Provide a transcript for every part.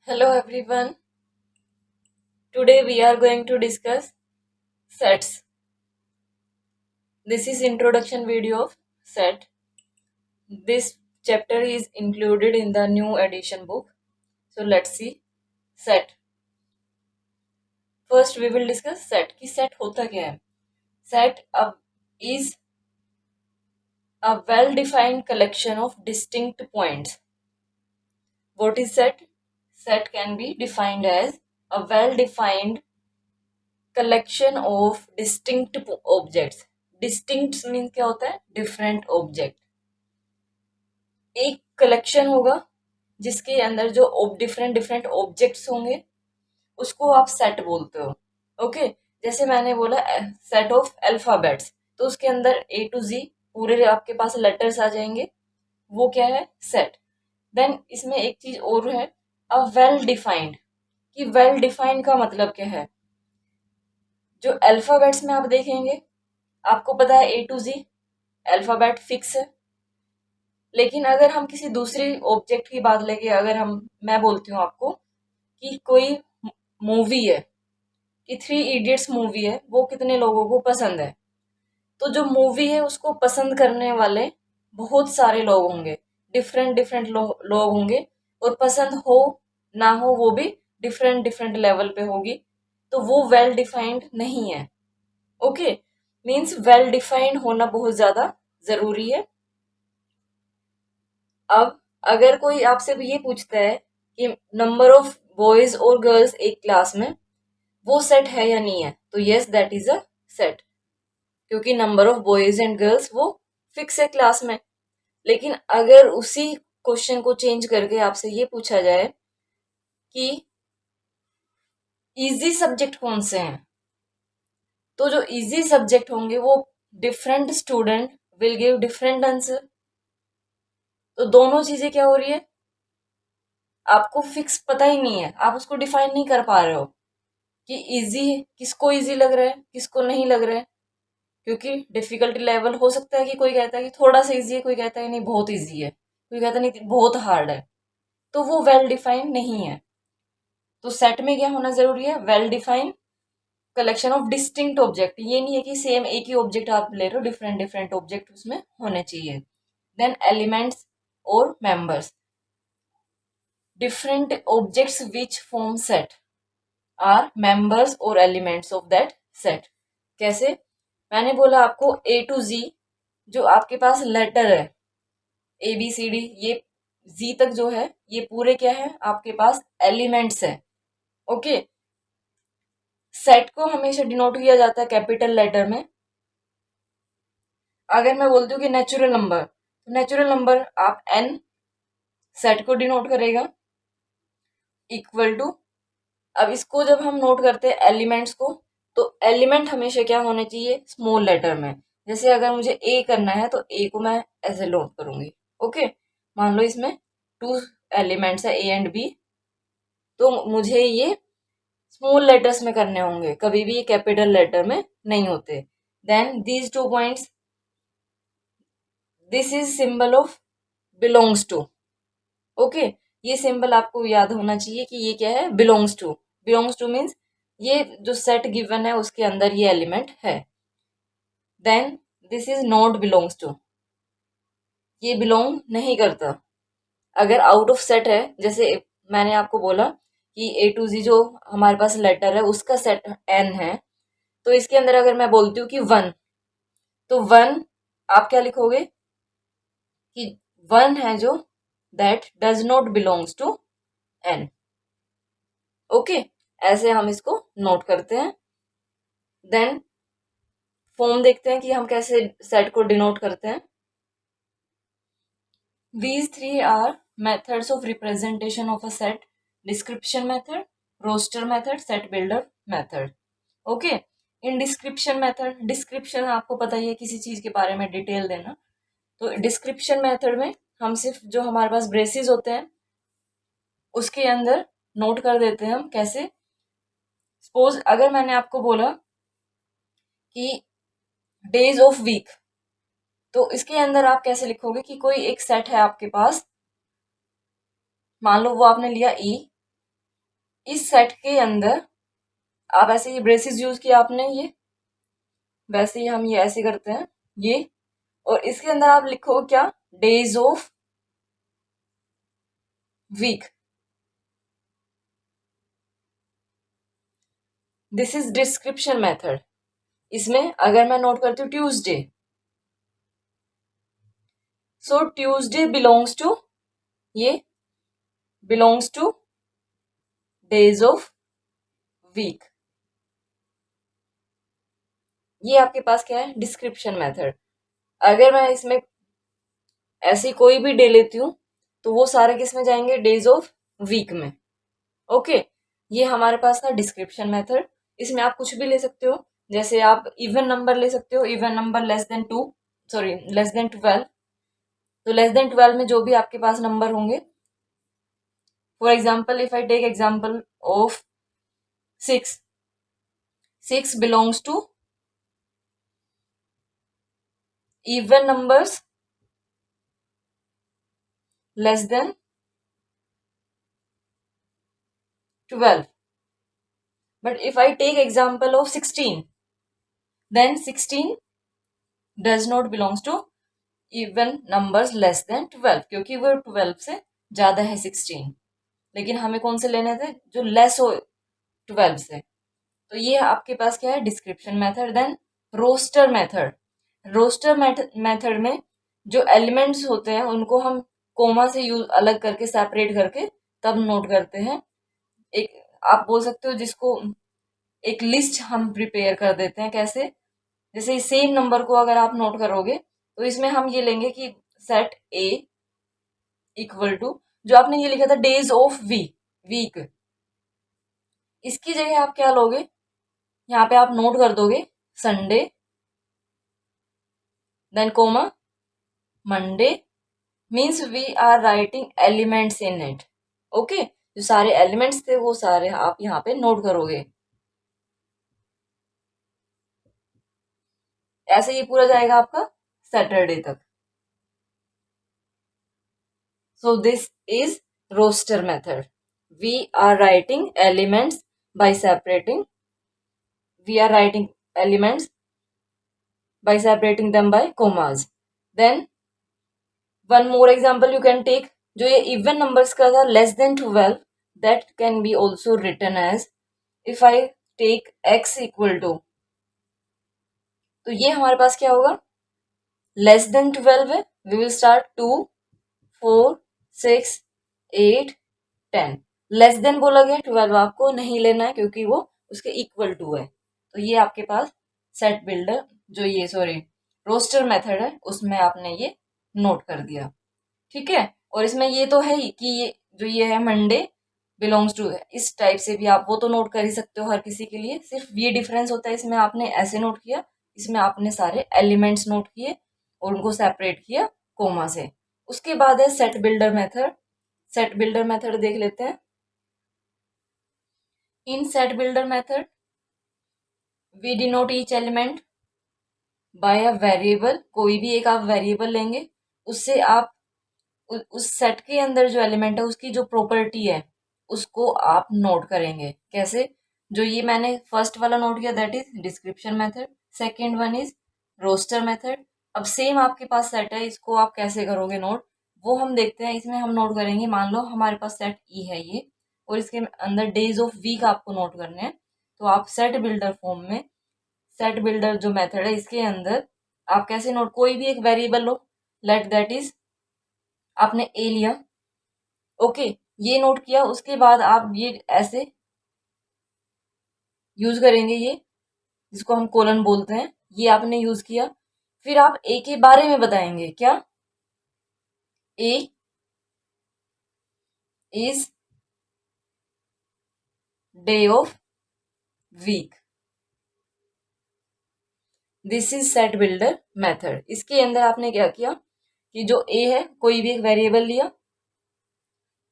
Hello everyone. Today we are going to discuss sets. This is introduction video of set. This chapter is included in the new edition book. So let's see set. First we will discuss set. कि set होता क्या है? Set is a well defined collection of distinct points. What is set? Set can be defined as a well defined collection of distinct objects. Distinct mean क्या होता है? Different object. एक collection होगा जिसके अंदर जो डिफरेंट डिफरेंट ऑब्जेक्ट्स होंगे उसको आप सेट बोलते हो. ओके, जैसे मैंने बोला सेट ऑफ अल्फाबेट्स, तो उसके अंदर ए टू जी पूरे आपके पास लेटर्स आ जाएंगे. वो क्या है? सेट. देन इसमें एक चीज और है, अ वेल डिफाइंड. कि वेल डिफाइंड का मतलब क्या है? जो अल्फाबेट्स में आप देखेंगे, आपको पता है ए टू जी अल्फाबेट फिक्स है. लेकिन अगर हम किसी दूसरी ऑब्जेक्ट की बात लेके, अगर मैं बोलती हूँ आपको कि कोई मूवी है, कि थ्री इडियट्स मूवी है, वो कितने लोगों को पसंद है, तो जो मूवी है उसको पसंद करने वाले बहुत सारे लोग होंगे, डिफरेंट डिफरेंट लोग होंगे, और पसंद हो ना हो वो भी डिफरेंट डिफरेंट लेवल पे होगी. तो वो वेल डिफाइंड नहीं है. ओके, मीन्स वेल डिफाइंड होना बहुत ज्यादा जरूरी है. अब अगर कोई आपसे भी ये पूछता है कि नंबर ऑफ बॉयज और गर्ल्स एक क्लास में, वो सेट है या नहीं है, तो yes that is a set. क्योंकि number of boys and girls वो फिक्स है क्लास में. लेकिन अगर उसी क्वेश्चन को चेंज करके आपसे ये पूछा जाए कि इजी सब्जेक्ट कौन से हैं, तो जो इजी सब्जेक्ट होंगे वो different student will give different answer. तो दोनों चीजें क्या हो रही है? आपको फिक्स पता ही नहीं है, आप उसको डिफाइन नहीं कर पा रहे हो कि इजी किसको इजी लग रहा है, किसको नहीं लग रहा है. क्योंकि डिफिकल्टी लेवल हो सकता है कि कोई कहता है कि थोड़ा सा इजी है, कोई कहता है नहीं बहुत इजी है, कोई कहता है नहीं बहुत हार्ड है. तो वो वेल डिफाइंड नहीं है. तो सेट में क्या होना जरूरी है? Well defined collection of distinct object. ये नहीं है कि सेम एक ही ऑब्जेक्ट आप ले रहे हो, डिफरेंट डिफरेंट ऑब्जेक्ट उसमें होने चाहिए. देन एलिमेंट्स और members. Different objects which form set are members और एलिमेंट्स ऑफ दैट सेट. कैसे? मैंने बोला आपको ए टू जी जो आपके पास लेटर है, ए बी सी डी, ये जी तक जो है, ये पूरे क्या है आपके पास? एलिमेंट्स है. ओके, सेट को हमेशा डिनोट किया जाता है कैपिटल लेटर में. अगर मैं बोलती हूँ कि नेचुरल नंबर, तो नेचुरल नंबर आप एन सेट को डिनोट करेगा, इक्वल टू. अब इसको जब हम नोट करते हैं एलिमेंट्स को, तो एलिमेंट हमेशा क्या होने चाहिए? स्मॉल लेटर में. जैसे अगर मुझे ए करना है तो ए को मैं ऐसे नोट करूंगी. ओके, मान लो इसमें टू एलिमेंट्स है ए एंड बी, तो मुझे ये स्मॉल लेटर्स में करने होंगे, कभी भी ये कैपिटल लेटर में नहीं होते. Then these two points, this is symbol of belongs to. Okay, ये सिंबल आपको याद होना चाहिए कि ये क्या है? Belongs to. Belongs to means ये जो सेट गिवन है उसके अंदर ये एलिमेंट है. Then this is not belongs to. ये बिलोंग नहीं करता. अगर आउट ऑफ सेट है, जैसे मैंने आपको बोला कि ए टू जी जो हमारे पास लेटर है उसका सेट एन है, तो इसके अंदर अगर मैं बोलती हूँ कि वन, तो वन आप क्या लिखोगे? कि वन है जो that does not belongs to N. Okay, ऐसे हम इसको नोट करते हैं. देन फॉर्म देखते हैं कि हम कैसे सेट को डिनोट करते हैं. These three are methods of representation of a set: description method, roster method, set builder method. Okay, in description method, description आपको पता ही है किसी चीज के बारे में डिटेल देना. तो डिस्क्रिप्शन मेथड में हम सिर्फ जो हमारे पास ब्रेसेस होते हैं उसके अंदर नोट कर देते हैं. हम कैसे? सपोज अगर मैंने आपको बोला कि डेज ऑफ वीक, तो इसके अंदर आप कैसे लिखोगे? कि कोई एक सेट है आपके पास, मान लो वो आपने लिया ई, इस सेट के अंदर आप ऐसे, ये ब्रेसेस यूज किया आपने, ये वैसे ही हम ये ऐसे करते हैं ये, और इसके अंदर आप लिखो क्या, days of week. This is description method. इसमें अगर मैं नोट करती हूँ Tuesday, so Tuesday belongs to, ये belongs to days of week. ये आपके पास क्या है, डिस्क्रिप्शन मेथड। अगर मैं इसमें ऐसी कोई भी डे लेती हूँ तो वो सारे किस में जाएंगे, डेज ऑफ वीक में। ओके, ये हमारे पास था डिस्क्रिप्शन मेथड। इसमें आप कुछ भी ले सकते हो, जैसे आप इवन नंबर ले सकते हो, even number less than 2, sorry less than 12। तो लेस देन 12 में जो भी आपके पास नंबर होंगे, for example if I take example of 6, 6 belongs to even numbers less than 12. But if I take example of 16, then 16 does not belongs to even numbers less than 12, क्योंकि वो 12 से ज्यादा है 16। लेकिन हमें कौन से लेने थे, जो लेस हो 12 से। तो ये आपके पास क्या है, description method. Then roster method. Roster method में जो एलिमेंट्स होते हैं उनको हम कोमा से यूज अलग करके, सेपरेट करके तब नोट करते हैं। एक आप बोल सकते हो जिसको एक लिस्ट हम प्रिपेयर कर देते हैं। कैसे, जैसे सेम नंबर को अगर आप नोट करोगे तो इसमें हम ये लेंगे कि सेट ए इक्वल टू, जो आपने ये लिखा था डेज ऑफ वीक, इसकी जगह आप क्या लोगे, यहाँ पे आप नोट कर दोगे Sunday, then comma Monday, means we are writing elements in it. Okay, जो सारे एलिमेंट्स थे वो सारे आप यहाँ पे नोट करोगे। ऐसे ये पूरा जाएगा आपका सैटरडे तक। So this is roster method. We are writing elements by separating. We are writing elements by separating them by commas. Then one more example you can take. जो ये even numbers का था less than 12, that can be also written as, if I take x equal to, तो ये हमारे पास क्या होगा, less than 12 है, we will start 2, 4, 6, 8, 10। Less than बोला गया, 12 आपको नहीं लेना है क्योंकि वो उसके इक्वल टू है। तो ये आपके पास सेट बिल्डर, जो ये सॉरी रोस्टर मेथड है, उसमें आपने ये नोट कर दिया। ठीक है, और इसमें ये तो है ही कि ये जो ये है मंडे बिलोंग्स टू है, इस टाइप से भी आप वो तो नोट कर ही सकते हो हर किसी के लिए। सिर्फ ये डिफरेंस होता है, इसमें आपने ऐसे नोट किया, इसमें आपने सारे एलिमेंट्स नोट किए और उनको सेपरेट किया कोमा से। उसके बाद है set builder method. Set builder method देख लेते हैं। In set builder method we denote each element by a variable. कोई भी एक आप वेरिएबल लेंगे, उससे आप उस सेट के अंदर जो एलिमेंट है उसकी जो प्रॉपर्टी है उसको आप नोट करेंगे। कैसे, जो ये मैंने फर्स्ट वाला नोट किया that is description method, second one is roster method. अब सेम आपके पास सेट है, इसको आप कैसे करोगे नोट, वो हम देखते हैं। इसमें हम नोट करेंगे, मान लो हमारे पास सेट ई है ये, और इसके अंदर डेज ऑफ वीक आपको नोट करने हैं। तो आप सेट बिल्डर फॉर्म में, सेट बिल्डर जो मेथड है इसके अंदर आप कैसे नोट, कोई भी एक variable low, let that is आपने ए लिया, ओके, ये नोट किया। उसके बाद आप ये ऐसे यूज करेंगे, ये जिसको हम कोलन बोलते हैं, ये आपने यूज किया। फिर आप ए के बारे में बताएंगे, क्या, A is day of week. This is set builder method. इसके अंदर आपने क्या किया कि जो ए है, कोई भी एक वेरिएबल लिया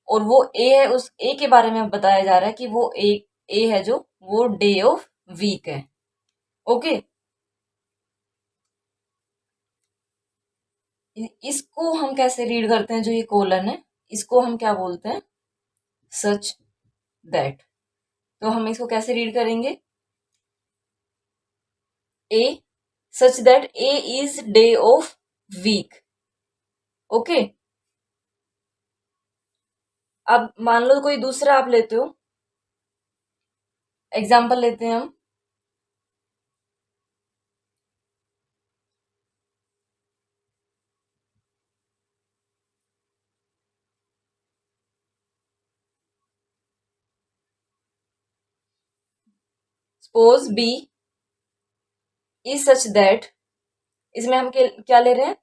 और वो ए है, उस ए के बारे में बताया जा रहा है कि वो ए है जो वो डे ऑफ वीक है। ओके, इसको हम कैसे रीड करते हैं, जो ये कोलन है इसको हम क्या बोलते हैं, सच दैट। तो हम इसको कैसे रीड करेंगे? A such that A is day of week. Okay, अब मान लो कोई दूसरा आप लेते हो, एग्जाम्पल लेते हैं हम। Suppose B is such that, इसमें हम क्या ले रहे हैं?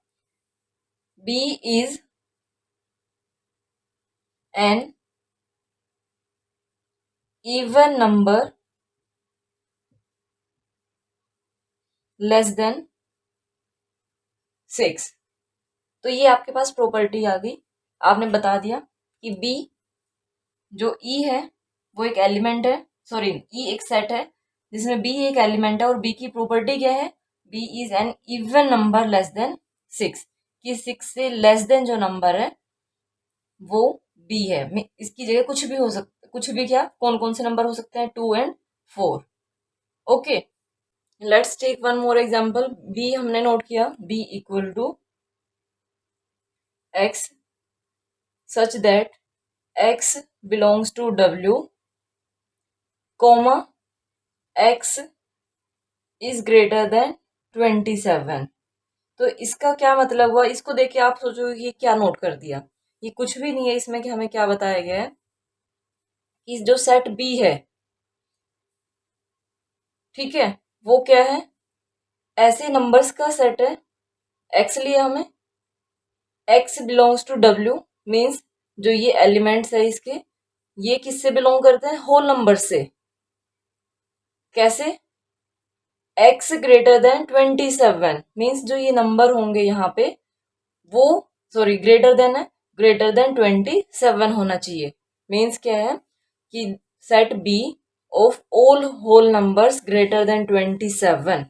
B is an even number less than 6। तो ये आपके पास प्रॉपर्टी आ गई, आपने बता दिया कि बी जो ई है वो एक एलिमेंट है, सॉरी ई एक सेट है जिसमें बी एक एलिमेंट है, और बी की प्रॉपर्टी क्या है? B is an even number less than 6, कि 6 से लेस देन जो नंबर है वो बी है। इसकी जगह कुछ भी हो सकता, कुछ भी क्या, कौन कौन से नंबर हो सकते हैं? 2 and 4। Okay, let's take one more example. B हमने नोट किया, B equal to X such that x belongs to W, comma x is greater than 27। तो इसका क्या मतलब हुआ? इसको देख के आप सोचोगे कि क्या नोट कर दिया, ये कुछ भी नहीं है। इसमें कि हमें क्या बताया गया है कि जो सेट बी है, ठीक है, वो क्या है? ऐसे नंबर्स का सेट है। एक्स लिया हमें, X belongs to W, means जो ये एलिमेंट्स है इसके, ये किससे बिलोंग करते हैं? होल नंबर से। कैसे? x ग्रेटर देन 27, मीन्स जो ये नंबर होंगे यहाँ पे वो, सॉरी ग्रेटर देन है, ग्रेटर देन 27 होना चाहिए। मीन्स क्या है कि set B of all whole numbers greater than 27।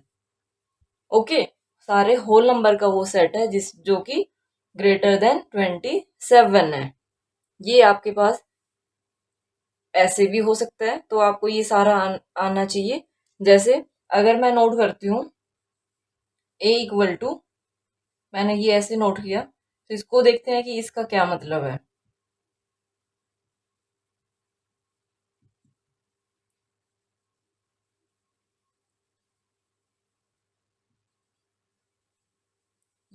Okay, सारे होल नंबर का वो सेट है जिस जो कि ग्रेटर देन 27 है। ये आपके पास ऐसे भी हो सकता है, तो आपको ये सारा आना चाहिए। जैसे अगर मैं नोट करती हूँ a इक्वल टू, मैंने ये ऐसे नोट किया, तो इसको देखते हैं कि इसका क्या मतलब है।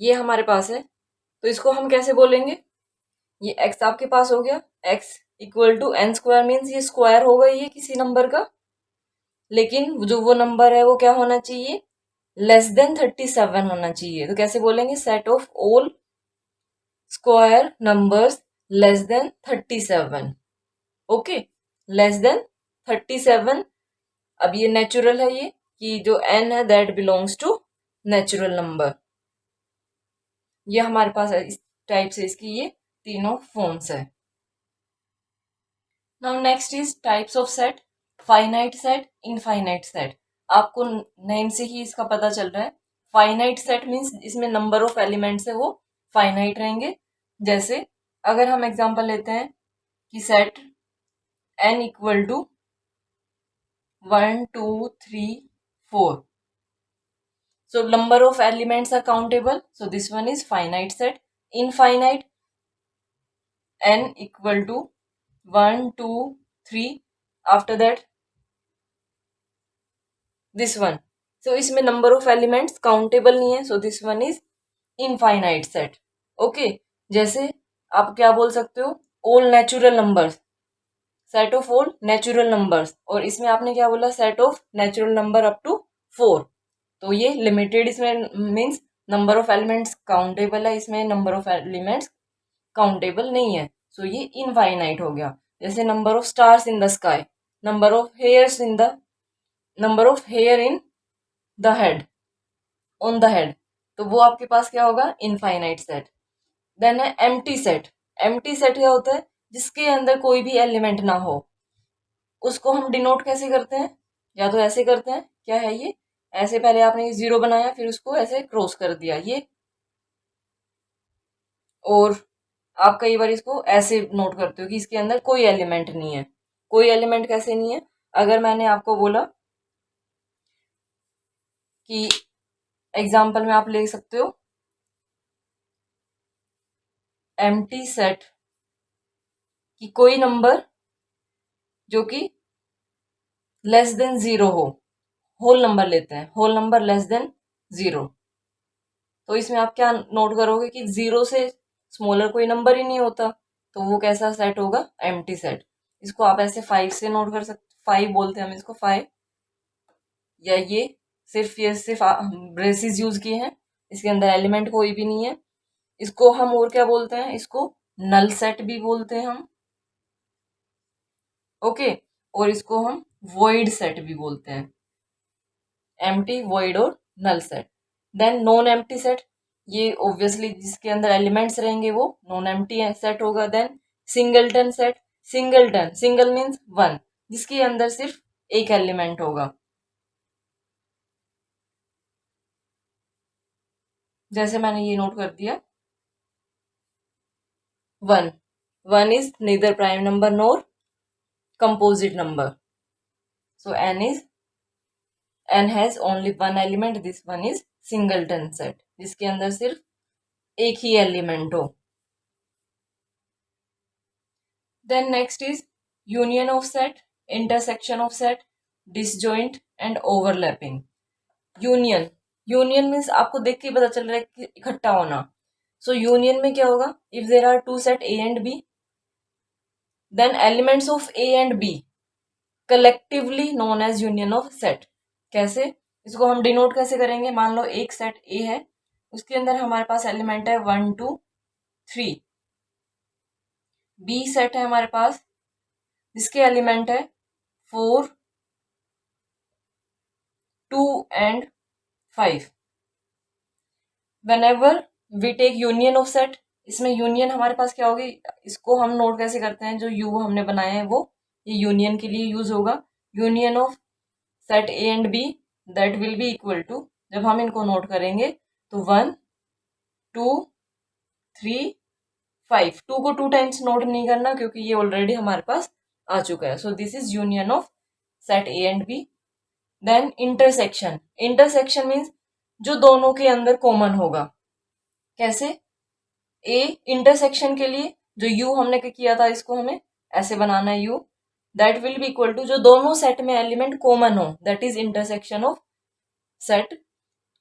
ये हमारे पास है, तो इसको हम कैसे बोलेंगे? ये x आपके पास हो गया, x equal to n square, means ये स्क्वायर होगा ये किसी नंबर का, लेकिन जो वो नंबर है वो क्या होना चाहिए? लेस देन 37 होना चाहिए। तो कैसे बोलेंगे? Set of all square numbers less than 37। Okay, less than 37। अब ये नेचुरल है, ये कि जो n है that belongs to natural number. ये हमारे पास इस टाइप से इसकी ये तीनों फॉर्म्स है। Now next is types of set. Finite set, infinite set. आपको नेम से ही इसका पता चल रहा है। फाइनाइट सेट मीन्स इसमें नंबर ऑफ एलिमेंट्स है वो फाइनाइट रहेंगे। जैसे अगर हम एग्जांपल लेते हैं कि set n equal to 1 2 3 4, so number of elements are countable, so this one is finite set. Infinite, n equal to 1 2 3, after that this one, so इसमें number of elements countable नहीं है, so this one is infinite set. okay, जैसे आप क्या बोल सकते हो? all natural numbers, set of all natural numbers, और इसमें आपने क्या बोला? set of natural number up to 4। तो ये लिमिटेड इसमें means number of elements countable है, इसमें नंबर ऑफ एलिमेंट्स काउंटेबल नहीं है, सो ये इनफाइनाइट हो गया। जैसे number of stars in the sky, number of hairs in the, number of here in the head, on the head, तो वो आपके पास क्या होगा? Infinite set. देन है एम्प्टी सेट। एम्प्टी सेट क्या होता है? जिसके अंदर कोई भी एलिमेंट ना हो। उसको हम डिनोट कैसे करते हैं? या तो ऐसे करते हैं, क्या है ये? ऐसे पहले आपने जीरो बनाया, फिर उसको ऐसे क्रॉस कर दिया ये, और आप कई बार इसको ऐसे नोट करते हो कि इसके अंदर कोई एलिमेंट नहीं है। कोई एलिमेंट कैसे नहीं है? अगर मैंने आपको बोला कि एग्जाम्पल में आप ले सकते हो एम्प्टी सेट कि कोई नंबर जो कि लेस देन जीरो हो, होल नंबर लेते हैं, whole number less than zero, तो इसमें आप क्या नोट करोगे कि जीरो से स्मॉलर कोई नंबर ही नहीं होता, तो वो कैसा सेट होगा, एम्प्टी सेट। इसको आप ऐसे 5 से नोट कर सकते, 5 बोलते हैं हम इसको, 5, या ये सिर्फ ब्रेसिस यूज किए हैं, इसके अंदर एलिमेंट कोई भी नहीं है। इसको हम और क्या बोलते हैं, इसको नल सेट भी बोलते हैं हम, ओके। और इसको हम वॉइड सेट भी बोलते हैं, एम्प्टी, वॉइड और null set. Then non empty set, ये ऑब्वियसली जिसके अंदर एलिमेंट्स रहेंगे वो नॉन एम्प्टी सेट होगा। Then singleton set, singleton, single means one, जिसके अंदर सिर्फ एक एलिमेंट होगा। जैसे मैंने ये नोट कर दिया, one, one is neither prime number nor composite number, so n has only one element, this one is singleton set, जिसके अंदर सिर्फ एक ही एलिमेंट हो। Then next is union of set, intersection of set, disjoint and overlapping. Union, union means आपको देख के पता चल रहा है कि इकट्ठा होना। सो यूनियन में क्या होगा, if there are two set A and B, then elements of A and B collectively known as union of set. कैसे, इसको हम डिनोट कैसे करेंगे, मान लो एक सेट ए है, उसके अंदर हमारे पास एलिमेंट है 1 2 3, बी सेट है हमारे पास जिसके एलिमेंट है 4 2 and 5। whenever we take union of set, इसमें यूनियन हमारे पास क्या होगी, इसको हम नोट कैसे करते हैं, जो यू हमने बनाया है वो ये यूनियन के लिए यूज होगा। Union of set A and B that will be equal to, जब हम इनको नोट करेंगे तो 1 2 3 5, 2 को 2 टाइम्स नोट नहीं करना क्योंकि ये ऑलरेडी हमारे पास आ चुका है। So this is union of set A and B. Then intersection, intersection means जो दोनों के अंदर कॉमन होगा। कैसे, ए इंटरसेक्शन के लिए जो यू हमने किया था इसको हमें ऐसे बनाना है, U that will be equal to जो दोनों सेट में एलिमेंट कॉमन हो, that is intersection of set.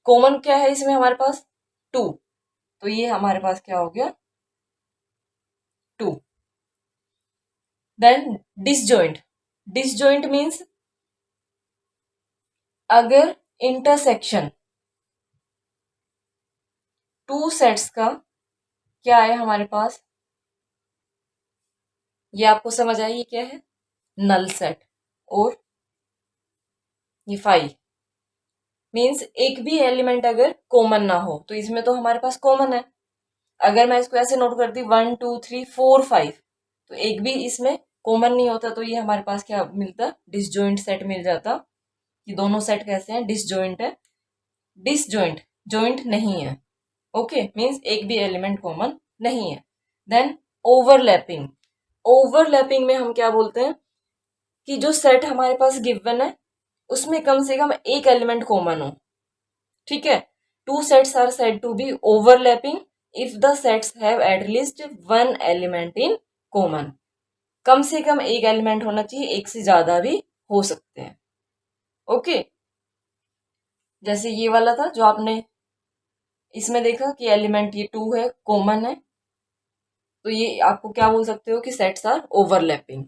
Common क्या है इसमें हमारे पास, टू, तो ये हमारे पास क्या हो गया, two. Then disjoint, disjoint means अगर इंटरसेक्शन टू सेट्स का क्या है हमारे पास, ये आपको समझ आई ये क्या है, नल सेट। और ये 5 मीन्स एक भी एलिमेंट अगर कॉमन ना हो, तो इसमें तो हमारे पास कॉमन है। अगर मैं इसको ऐसे नोट करती 1 2 3 4 5, तो एक भी इसमें कॉमन नहीं होता, तो ये हमारे पास क्या मिलता, डिसजॉइंट सेट मिल जाता। कि दोनों सेट कैसे हैं, डिसजॉइंट है, डिसजॉइंट, जॉइंट नहीं है, ओके, मीन्स एक भी एलिमेंट कॉमन नहीं है। देन ओवरलैपिंग, ओवरलैपिंग में हम क्या बोलते हैं कि जो सेट हमारे पास गिवन है उसमें कम से कम एक एलिमेंट कॉमन हो, ठीक है। Two sets are said to be overlapping if the sets have at least one element in common. कम से कम एक एलिमेंट होना चाहिए, एक से ज्यादा भी हो सकते हैं, ओके। जैसे ये वाला था जो आपने इसमें देखा कि एलिमेंट ये 2 है, कॉमन है, तो ये आपको क्या बोल सकते हो कि सेट्स आर ओवरलैपिंग।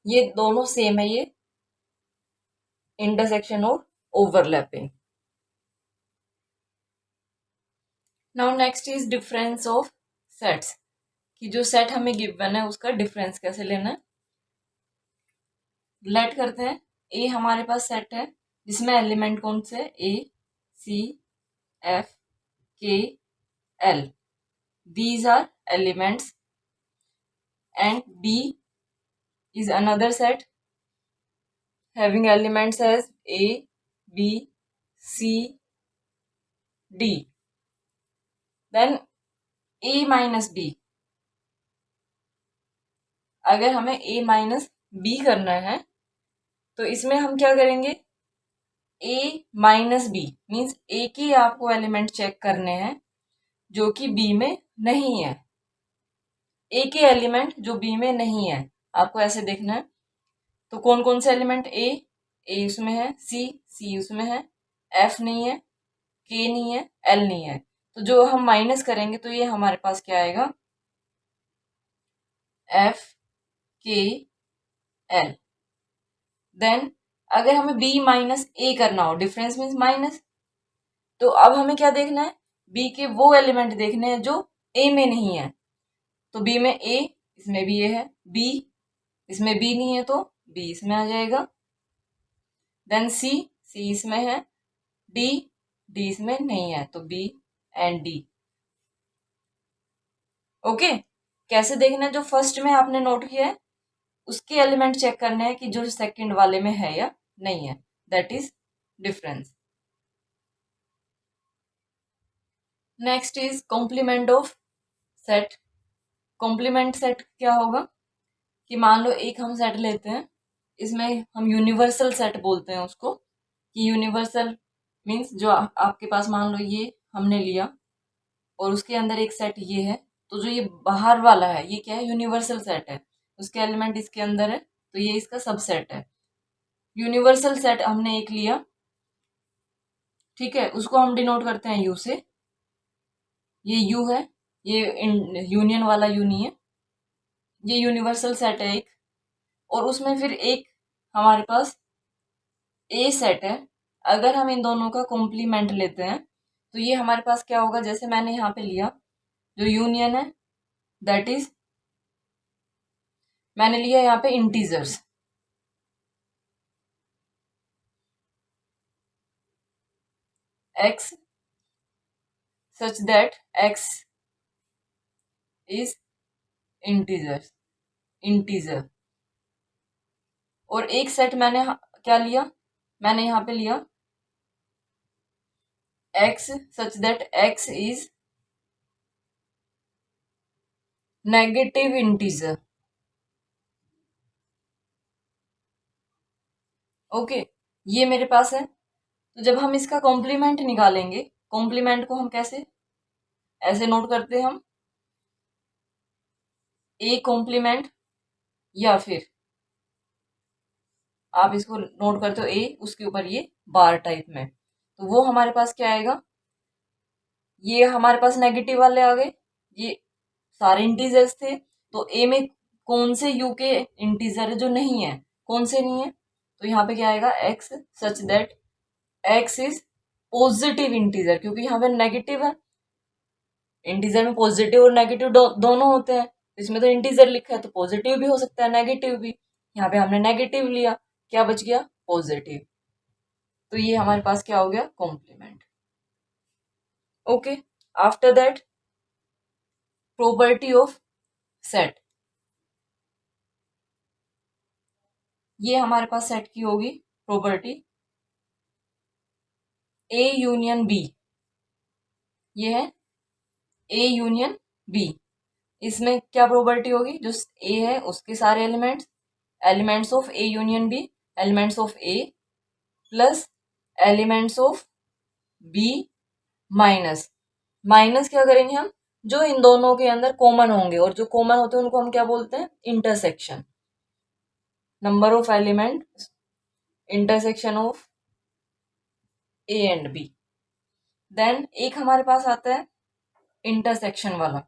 ये दोनों सेम है, ये इंटरसेक्शन और overlapping. Now next is difference of sets, कि जो सेट हमें गिवन है उसका डिफरेंस कैसे लेना है। लेट करते हैं, ए हमारे पास सेट है जिसमें एलिमेंट कौन से, A C F K L, these are elements, and B is another set having elements as A, B, C, D. Then A minus B, अगर हमें A minus B करना है तो इसमें हम क्या करेंगे, ए माइनस बी मीन्स ए के आपको एलिमेंट चेक करने हैं जो कि बी में नहीं है, ए के एलिमेंट जो बी में नहीं है आपको ऐसे देखना है। तो कौन कौन से एलिमेंट, ए उसमें है, सी उसमें है, एफ नहीं है, के नहीं है, एल नहीं है। तो जो हम माइनस करेंगे तो ये हमारे पास क्या आएगा, एफ के एल। देन अगर हमें बी माइनस ए करना हो, डिफरेंस मीन्स माइनस, तो अब हमें क्या देखना है, बी के वो एलिमेंट देखने हैं जो ए में नहीं है। तो बी में ए, इसमें भी ए है, बी इसमें बी नहीं है तो बी इसमें आ जाएगा। देन सी इसमें है, डी इसमें नहीं है तो बी एंड डी। ओके, कैसे देखना है, जो फर्स्ट में आपने नोट किया है उसके एलिमेंट चेक करने हैं कि जो सेकंड वाले में है या नहीं है, that is difference. Next is complement of set. Complement set क्या होगा कि मान लो एक हम सेट लेते हैं, इसमें हम यूनिवर्सल सेट बोलते हैं उसको, कि यूनिवर्सल मीन्स जो आपके पास मान लो ये हमने लिया और उसके अंदर एक सेट ये है, तो जो ये बाहर वाला है ये क्या है, यूनिवर्सल सेट है, उसके एलिमेंट इसके अंदर है तो ये इसका सबसेट है। यूनिवर्सल सेट हमने एक लिया, ठीक है, उसको हम डिनोट करते हैं यू से, ये यू है, ये यूनियन वाला यू नहीं है, ये यूनिवर्सल सेट है एक। और उसमें फिर एक हमारे पास ए सेट है। अगर हम इन दोनों का कॉम्प्लीमेंट लेते हैं तो ये हमारे पास क्या होगा, जैसे मैंने यहाँ पे लिया जो यूनियन है, दैट इज मैंने लिया यहाँ पे integers, x such that x is integer. और एक सेट मैंने क्या लिया, मैंने यहाँ पे लिया x such that x is negative integer. Okay, ये मेरे पास है। तो जब हम इसका कॉम्प्लीमेंट निकालेंगे, कॉम्प्लीमेंट को हम कैसे ऐसे नोट करते हैं, हम ए कॉम्प्लीमेंट, या फिर आप इसको नोट करते हो ए उसके ऊपर ये बार टाइप में, तो वो हमारे पास क्या आएगा, ये हमारे पास नेगेटिव वाले आ गए, ये सारे इंटीजर्स थे, तो ए में कौन से यू के इंटीजर है जो नहीं है, कौन से नहीं है, तो यहाँ पे क्या आएगा, x such that x is positive integer, क्योंकि यहाँ पे नेगेटिव है, इंटीजर में पॉजिटिव और नेगेटिव दोनों होते हैं, इसमें तो इंटीजर लिखा है तो पॉजिटिव भी हो सकता है नेगेटिव भी, यहाँ पे हमने नेगेटिव लिया, क्या बच गया, पॉजिटिव। तो ये हमारे पास क्या हो गया, complement. Okay, after that property of set, ये हमारे पास सेट की होगी प्रॉपर्टी ए यूनियन बी, ये है ए यूनियन बी। इसमें क्या प्रॉपर्टी होगी, जो ए है उसके सारे elements of A union B, elements of A plus elements of B minus, minus क्या करेंगे हम, जो इन दोनों के अंदर कॉमन होंगे, और जो कॉमन होते हैं उनको हम क्या बोलते हैं, intersection, number of element intersection of A and B. Then एक हमारे पास आता है इंटरसेक्शन वाला।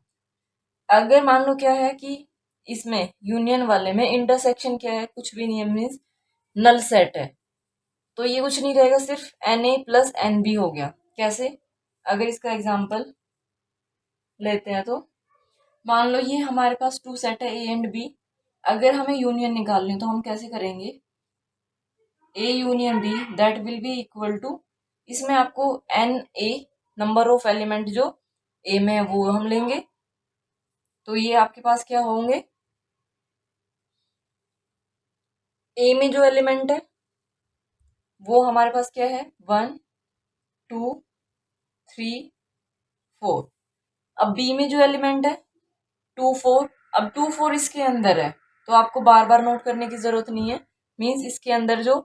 अगर मान लो क्या है कि इसमें यूनियन वाले में इंटरसेक्शन क्या है, कुछ भी नहीं है, मीन्स नल सेट है, तो ये कुछ नहीं रहेगा, सिर्फ n A plus n B हो गया। कैसे, अगर इसका एग्जांपल लेते हैं तो मान लो ये हमारे पास टू सेट है ए एंड बी, अगर हमें यूनियन निकालनी तो हम कैसे करेंगे, A union B that will be equal to, इसमें आपको n A number of element जो ए में है वो हम लेंगे, तो ये आपके पास क्या होंगे, ए में जो एलिमेंट है वो हमारे पास क्या है, 1 2 3 4। अब बी में जो एलिमेंट है 2 4, अब 2 4 इसके अंदर है, तो आपको बार बार नोट करने की जरूरत नहीं है, मीन्स इसके अंदर जो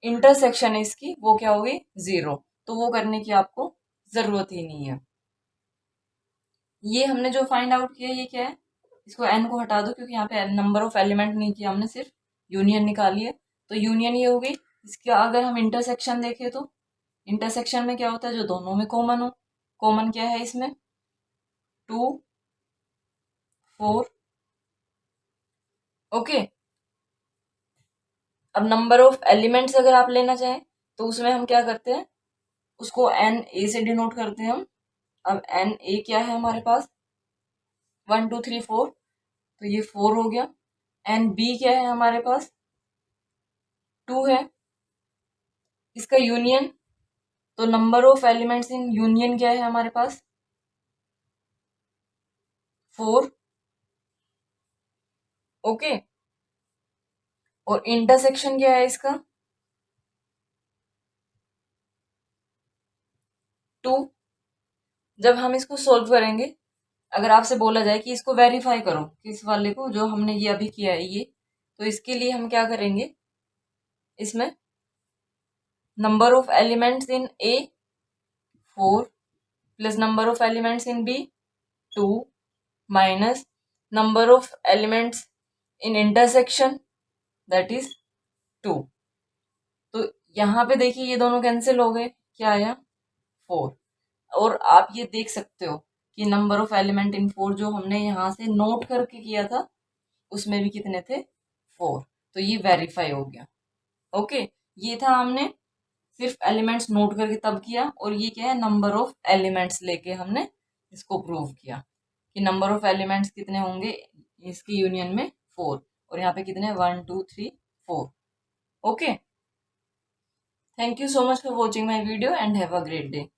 इंटरसेक्शन है इसकी वो क्या होगी, 0। तो वो करने की आपको जरूरत ही नहीं है। ये हमने जो फाइंड आउट किया ये क्या है, इसको एन को हटा दो क्योंकि यहाँ पे नंबर ऑफ एलिमेंट नहीं किया हमने, सिर्फ यूनियन निकाली है। तो यूनियन ये हो गई। इसका अगर हम इंटरसेक्शन देखें तो इंटरसेक्शन में क्या होता है, जो दोनों में कॉमन हो। कॉमन क्या है इसमें, 2 4। ओके, अब नंबर ऑफ एलिमेंट्स अगर आप लेना चाहें तो उसमें हम क्या करते हैं, उसको एन ए से डिनोट करते हैं हम। अब एन ए क्या है हमारे पास, 1 2 3 4, तो ये 4 हो गया। एन बी क्या है हमारे पास, 2 है। इसका यूनियन, तो number of elements in union क्या है हमारे पास, 4। ओके, और इंटरसेक्शन क्या है इसका, 2। जब हम इसको सोल्व करेंगे, अगर आपसे बोला जाए कि इसको वेरीफाई करो, किस वाले को, जो हमने ये अभी किया है ये, तो इसके लिए हम क्या करेंगे, इसमें number of elements in A 4 plus number of elements in B 2 minus number of elements in intersection that is 2। तो यहाँ पे देखिए ये दोनों कैंसिल हो गए, क्या आया, 4। और आप ये देख सकते हो कि नंबर ऑफ एलिमेंट इन 4 जो हमने यहाँ से नोट करके किया था उसमें भी कितने थे, 4। तो ये वेरीफाई हो गया। ओके, ये था हमने सिर्फ एलिमेंट्स नोट करके तब किया, और ये क्या है, नंबर ऑफ एलिमेंट्स लेके हमने इसको प्रूव किया कि नंबर ऑफ एलिमेंट्स कितने होंगे इसकी यूनियन में, 4। और यहाँ पे कितने, 1 2 3 4। Okay, thank you so much for watching my video and have a great day.